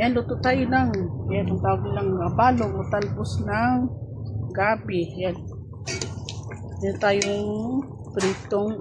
Yan, luto tayo ng, yan, ang tawag nilang balong o talbos ng gabi. Yan. Yan tayong pritong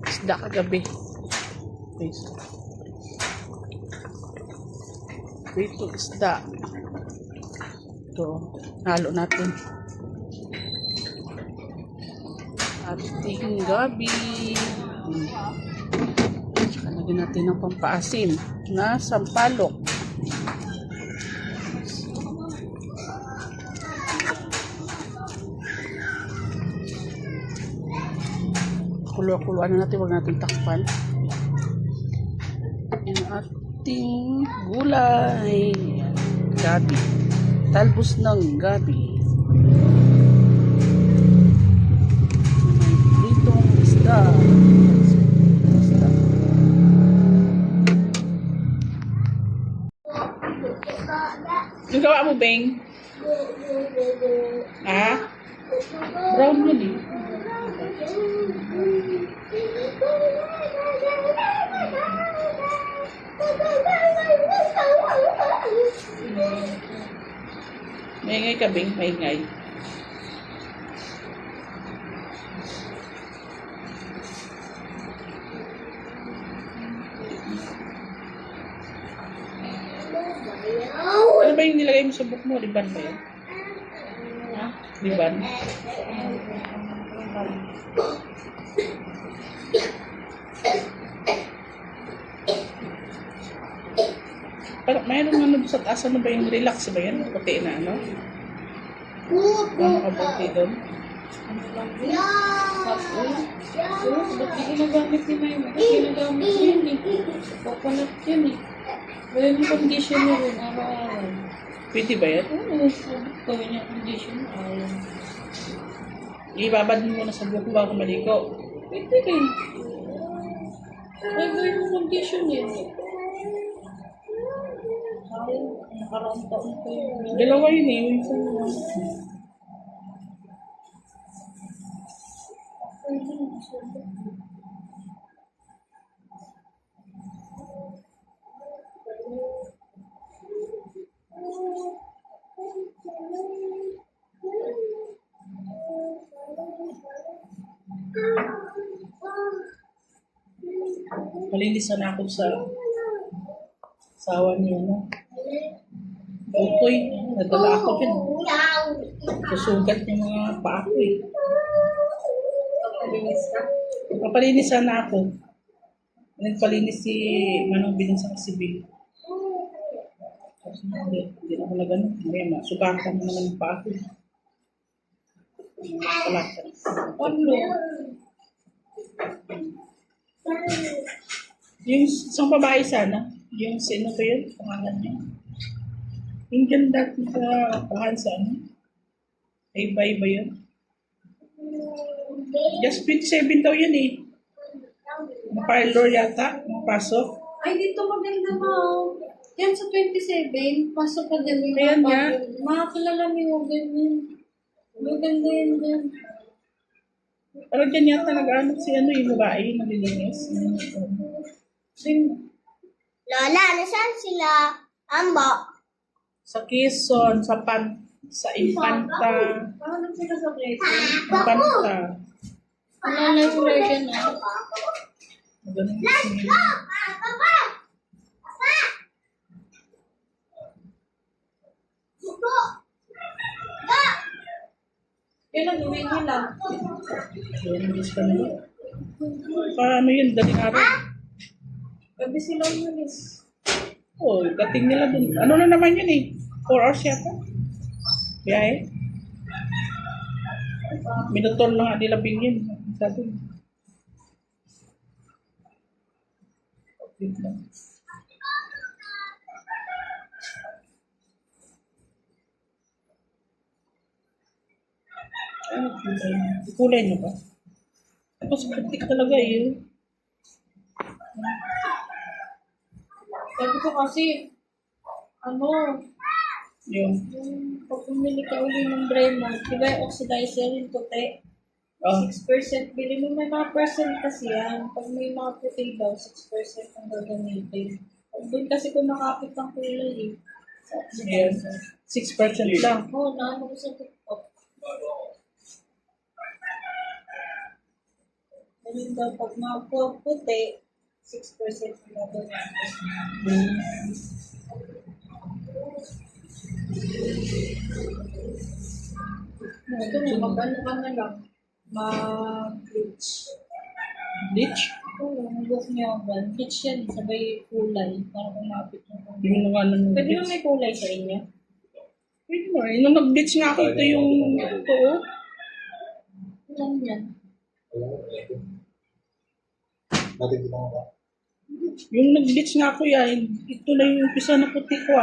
isda kagabi. Okay. Pritong isda. Ito, halo natin. Ating gabi. Tsaka lagyan natin ng pampaasim na sampalok. Kulo-kuloan na natin, huwag natin takpan. Yung ating gulay. Gabi. Talbos ng gabi. May pritong isda. Yung gawa mo, Beng? Ha? Brown yun eh. Maingay ka, Beng. Maingay. Ano ba yung nilagay mo sa book mo? Riban ba yan? Ha? Riban? Parang mayroon ano sa taas, ano ba yung relax ba yan? Puti na ano? Ano ka puti doon? Ba't di ginagamit ni Mayma? Ginagamit yun eh. Coconut yun eh. Gawin yung conditioner yun, araw-araw. Pwede ba yan? Oo, gawin yung conditioner, araw. Ibabad mo muna sa buhok bago maligo. Pwede rin. Gawin yung condition yun. Nakaraang taon ko yun. Dalawa yun eh. Minsan mo. Malilisan ako sa sawa niya, no? Utoy, nadala ako dyan. Susugat yung mga paa ko eh. Papalinisan na ako. Nagpalinis si Manong Bilang sa Kasibil. Kasi hindi na ako na gano'n. Ngayon, sugatan mo naman yung paa ko. Palatan. Ano? Yung isang babae sana, yung sino ko yun, pangalan niya. Yung ganda sa bahan sa ano? Ay, ba yun? Just 27 daw yun eh. Parlor yata, mapasok. Ay, dito maganda mo. Yan sa 27, pasok ka din yung Ayan nga. makakilala ni Hogan yun. Maganda yun dyan. Pero dyan yata nag-anak si ano yung babae, nalilinis. Lola, nasaan sila? Ambo. Sa Quezon, sa Infanta. Paano sila sa place? Infanta. Ano na yung version na? Ganun yung sila. Kailan gawin nila? Ayan, nagis ka nila. Paano yun, dating araw? Gabi sila umalis. Oo, dating nila dun. Ano na naman yun eh? 4 hours yata. Biyahe. Minuton lang nila bingin. Sabi. Wait lang. Ano kulay? Kulay na ba? Tapos kritik talaga eh. Sabi ko kasi, Yung, pag pumili ka uli ng Bremont, di ba yung oxidizer, yung puti? oh, 6%. Bili mo may mga percent kasi yan. Pag may mga puti daw, 6% ang gagamitin. Pag Doon kasi kumakapit ang kulay eh. Ayan. 6% lang. Oo, naano ko sa TikTok. Ganun daw, pag puti, 6% na doon. Gusto mo, mag-ano ka na lang, mag-bleach. Bleach? Oo, mag-off niya ako. Bleach yan, sabay kulay, para kumapit yung kulay. Yung mga nang Pwede ba may kulay sa inyo? Pwede mo. Nung nag-bleach nga ako, ito yung ito. Ilan yan? Yung nag-bleach nga ako yan, ito na yung umpisa na puti ko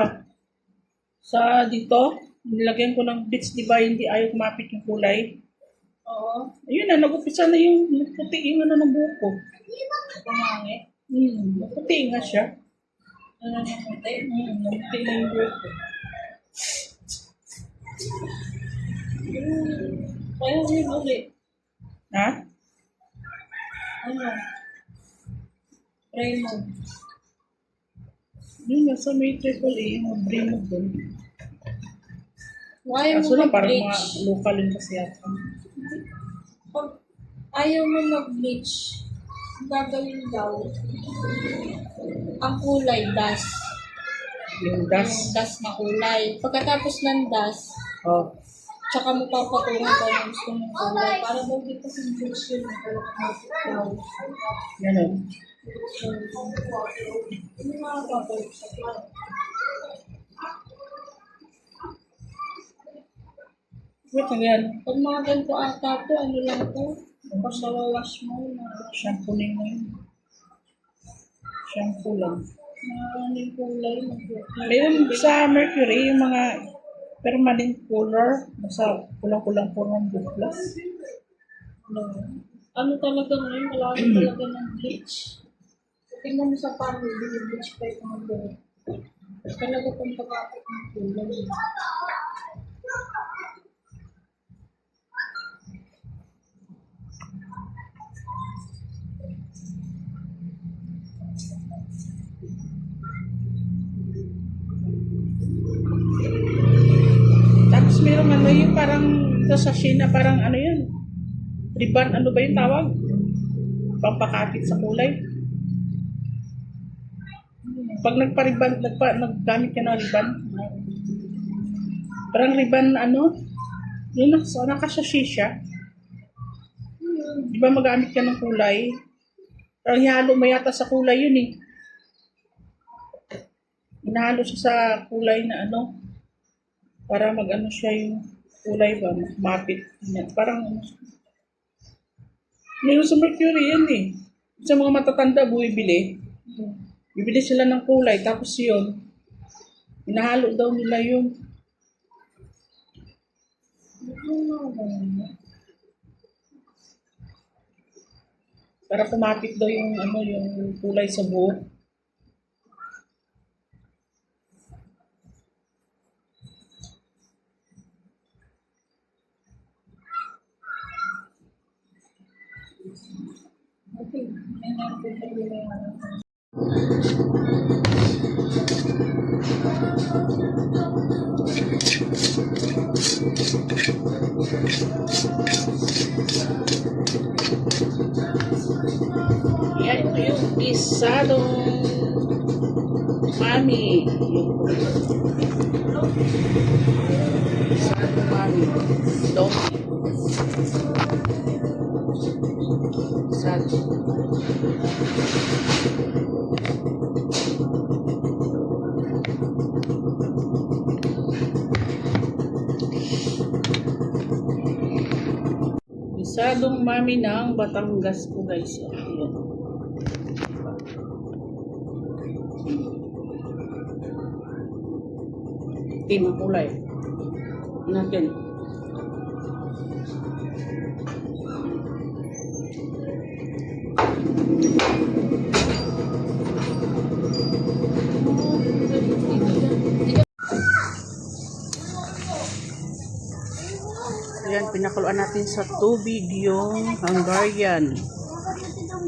Sa dito, nilagyan ko ng bleach, di ba, hindi ayaw kumapit yung kulay. Oo. Ayun na, nag-umpisa na yung puti yung ano ng buhok ko. Pumangit. Puti nga siya. Ano na puti? Puti na yung buhok ko. Kaya yun ulit. Ha? Ano? Raymond. Yun nga, sa may triple A, yung brain mo doon. Ayaw Kaso mo lang, parang mga mag-bleach. local yun kasi yata. Pag ayaw mo mag-bleach, ang gagawin daw, ang kulay, dust. Yung Yung dust. dust na kulay. Pagkatapos ng dust, Oh. tsaka mo papatungan kung ano gusto mong kulay. Para daw di kasi bleach yun. Kaya kumapit daw. Ganun. So, hindi makakapalik sa kulay. Wait, yan. Pag mga ganito ata to, ano lang to? Pag nawawash mo na Shampoo na yun. Shampoo lang. ano yung kulay. Mayroon sa Mercury, yung mga permanent color, basta kulang-kulang po ng Plus. Ano talaga ngayon? Kailangan talaga ng bleach. Tingnan mo sa family, bleach pa yung mga buhok. Talaga pang pagkakit ng kulay. Tapos mayroong ano yung parang ito sa Shein parang ano yun? Ribbon, ano ba yung tawag? Pampakapit sa kulay. Pag naggamit ka ng ribbon, parang ribbon ano? Yun, nakasashay siya. Di ba magamit ka ng kulay? Parang ihalo mo yata sa kulay yun eh. Inahalo siya sa kulay na ano, para mag-ano siya yung kulay ba, mapit. Parang ano siya. Meron sa Mercury yan eh. Sa mga matatanda bumibili. Bibili sila ng kulay, tapos yun, inahalo daw nila yung para kumapit daw yung ano yung kulay sa buhok. Okay. Ayan po talaga yung Yan, ito yung gisadong mami. Gisadong mami. Loki. Gisado. Gisadong mami ng Batangas po guys. Ayan. Itim ang kulay. Natin. Ayan, pinakuluan natin sa tubig yung Hungarian.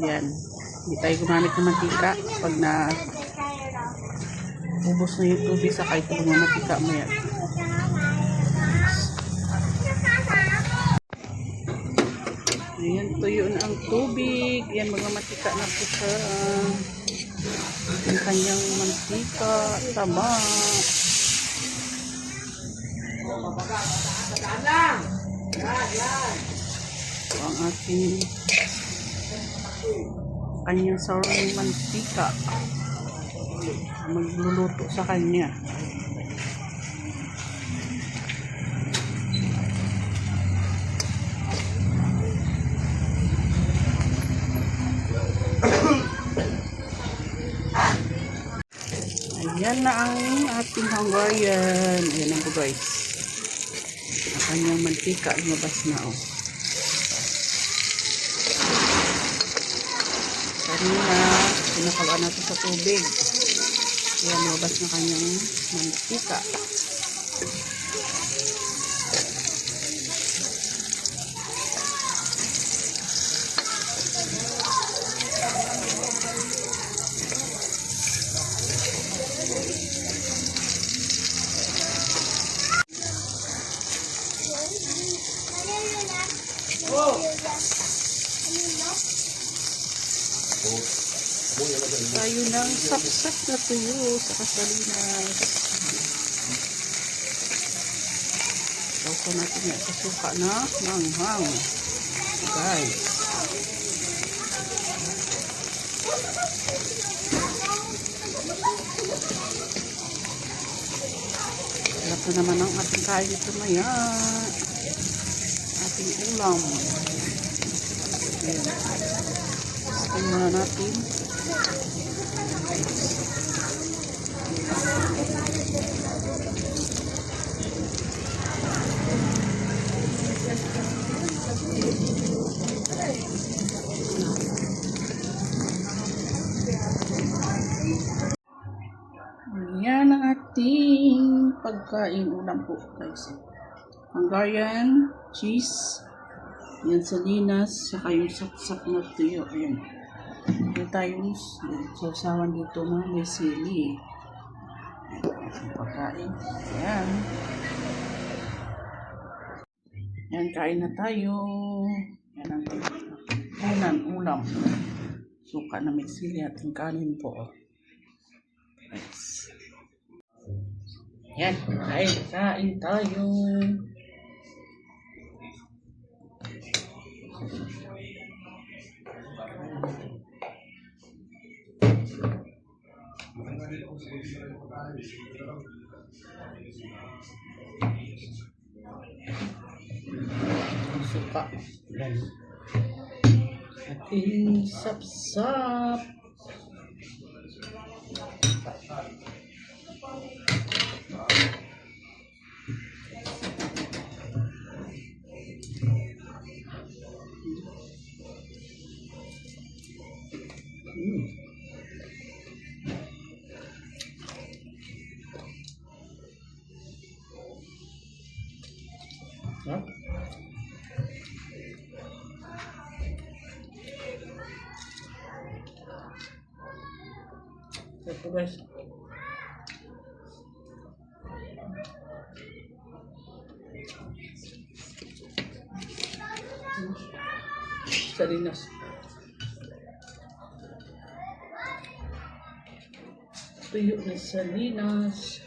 Ayan. Hindi tayo gumamit ng mantika pag Ubus na yung tubig sa kahit mga matika mo yan. Ayan, tuyo na ang tubig. Ayan, mga matika na po siya. Ang kanyang mantika, tama. Ito ang ating kanyang saurong mantika. Magluluto sa kanya. Ayan na ang ating Hungarian. Ayan ang po guys. Ang kanyang mantika lumabas na oh. Kanina, pinakalaan natin sa tubig. Ayan, lumabas na kanyang mantika. Tayo ng sapsap na tuyo sa kasalinas. Sausaw natin yan sa suka na manghang. Guys. Sarap na naman ang ating kain ito maya. Ating ulam. Ayan. Tingnan natin. Ayan ang ating pagkain ulam po guys. Hungarian cheese. Yan salinas, saka yung saksak na tuyo. Ayan. Ito tayong sausawan dito na may sili. Ang pagkain. Ayan. Ayan, kain na tayo. Ayan ang ulam. Suka na may sili at yung kanin po. Nice. Ayan, kain tayo. Suka. Yan. Ating sapsap. Huh? Ito guys. Salinas. Tuyo na salinas.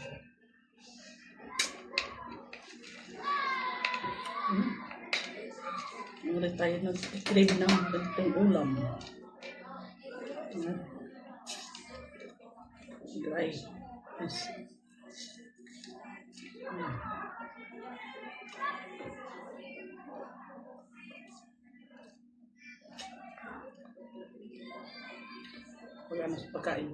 Muna tayo nag-crave ng ganitong ulam. Dry. Yes. Pagano sa pagkain.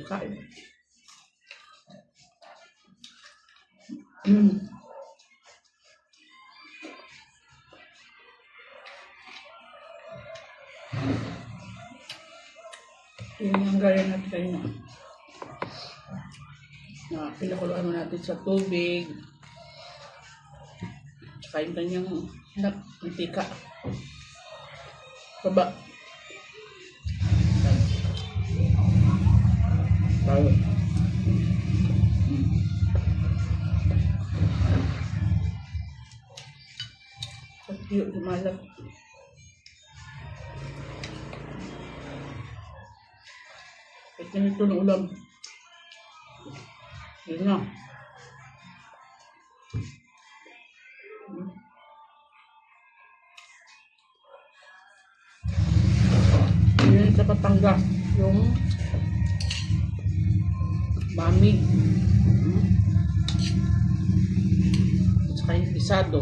kain. Mm. Yun yung gaya natin kayo na pinakuluan mo natin sa tubig. Tsaka yung kanyang mantika. Baba. Bago. Yun, lumalag. At ganito ng ulam. Yun na. Yun sa Batangas. Yung mami. At saka yung isado.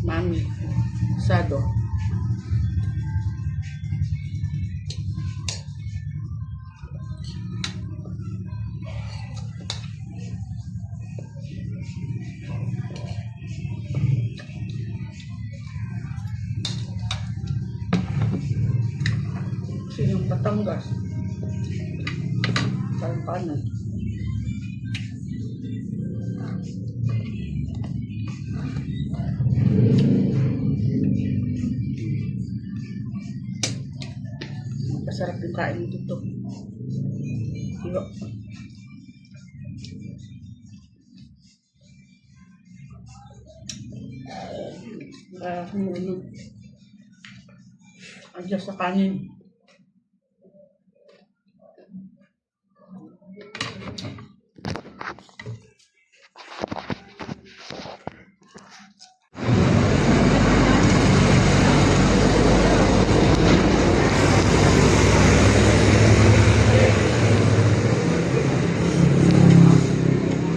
Mami. Isado. Sinong Batangas. Kanan. Masarap yung kain dito. Diba? Ano, adjust sa kanin.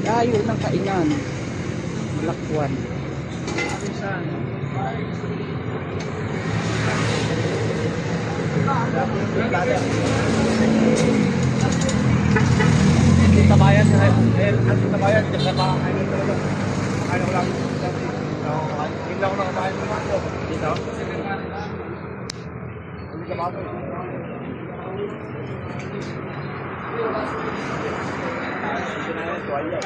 Layo ng kainan. Malakwan. Kita bayan sa kita bayan kasi makakain talaga. Kaya ko lang hindi ako nakakain ng manok. Dito. Hindi ka ba? Sinayang tuwalya.